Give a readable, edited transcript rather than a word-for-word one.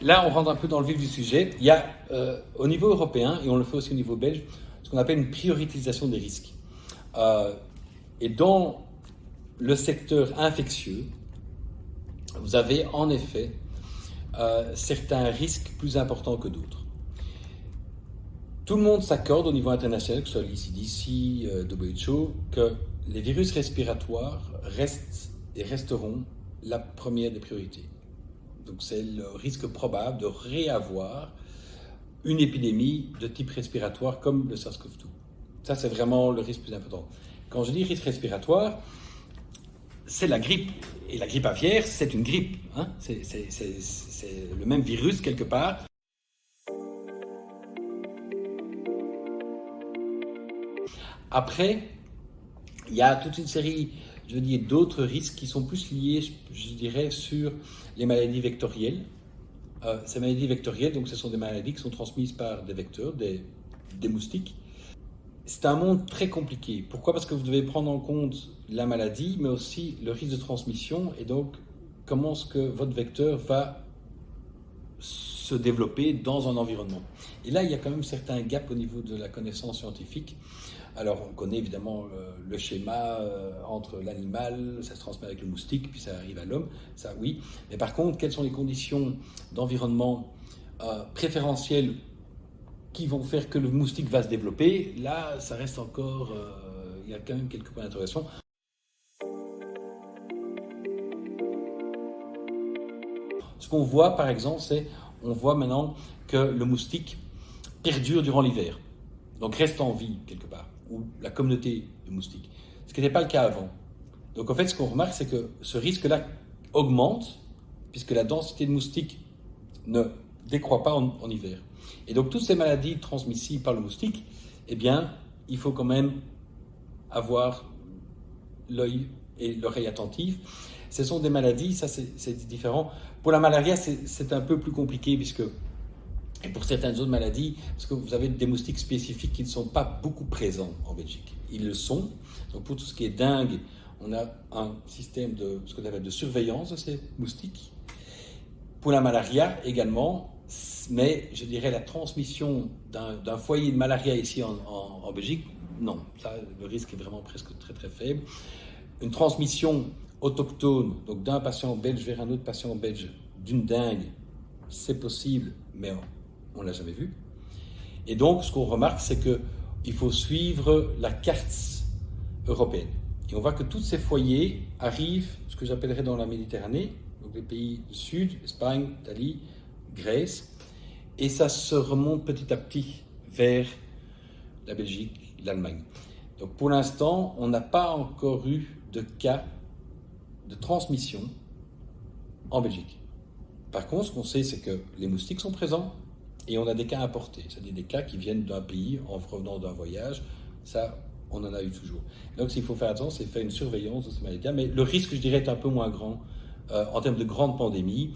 Là, on rentre un peu dans le vif du sujet. Il y a au niveau européen, et on le fait aussi au niveau belge, ce qu'on appelle une prioritisation des risques. Et dans le secteur infectieux, vous avez en effet certains risques plus importants que d'autres. Tout le monde s'accorde au niveau international, que ce soit l'ECDC, WHO, que les virus respiratoires restent et resteront la première des priorités. Donc c'est le risque probable de réavoir une épidémie de type respiratoire comme le SARS-CoV-2. Ça, c'est vraiment le risque plus important. Quand je dis risque respiratoire, c'est la grippe. Et la grippe aviaire, c'est une grippe. Hein, c'est le même virus quelque part. Après, il y a toute une série, je veux dire, d'autres risques qui sont plus liés, je dirais, sur les maladies vectorielles. Ces maladies vectorielles, donc ce sont des maladies qui sont transmises par des vecteurs, des moustiques. C'est un monde très compliqué. Pourquoi? Parce que vous devez prendre en compte la maladie, mais aussi le risque de transmission, et donc comment est-ce que votre vecteur va se développer dans un environnement. Et là, il y a quand même certains gaps au niveau de la connaissance scientifique. Alors, on connaît évidemment le schéma entre l'animal, ça se transmet avec le moustique, puis ça arrive à l'homme, ça oui. Mais par contre, quelles sont les conditions d'environnement préférentielles qui vont faire que le moustique va se développer? Là, ça reste encore, il y a quand même quelques points d'interrogation. Ce qu'on voit, par exemple, on voit maintenant que le moustique perdure durant l'hiver, donc reste en vie quelque part, ou la communauté de moustiques, ce qui n'était pas le cas avant. Donc en fait, ce qu'on remarque, c'est que ce risque-là augmente, puisque la densité de moustiques ne décroît pas en hiver. Et donc toutes ces maladies transmissibles par le moustique, eh bien, il faut quand même avoir l'œil et l'oreille attentive. Ce sont des maladies, ça c'est différent. Pour la malaria, c'est un peu plus compliqué, puisque, et pour certaines autres maladies, parce que vous avez des moustiques spécifiques qui ne sont pas beaucoup présents en Belgique. Ils le sont. Donc pour tout ce qui est dengue, on a un système de ce qu'on appelle de surveillance de ces moustiques. Pour la malaria également, mais je dirais la transmission d'un foyer de malaria ici en Belgique, non. Ça, le risque est vraiment presque très très faible. Une transmission autochtone, donc d'un patient belge vers un autre patient belge, d'une dengue, c'est possible, mais on ne l'a jamais vu. Et donc, ce qu'on remarque, c'est qu'il faut suivre la carte européenne. Et on voit que tous ces foyers arrivent, ce que j'appellerais dans la Méditerranée, donc les pays du Sud, Espagne, Italie, Grèce, et ça se remonte petit à petit vers la Belgique, l'Allemagne. Donc pour l'instant, on n'a pas encore eu de cas de transmission en Belgique. Par contre, ce qu'on sait, c'est que les moustiques sont présents et on a des cas importés, c'est-à-dire des cas qui viennent d'un pays en revenant d'un voyage. Ça, on en a eu toujours. Donc, s'il faut faire attention, c'est faire une surveillance de ces maladies. Mais le risque, je dirais, est un peu moins grand en termes de grande pandémie.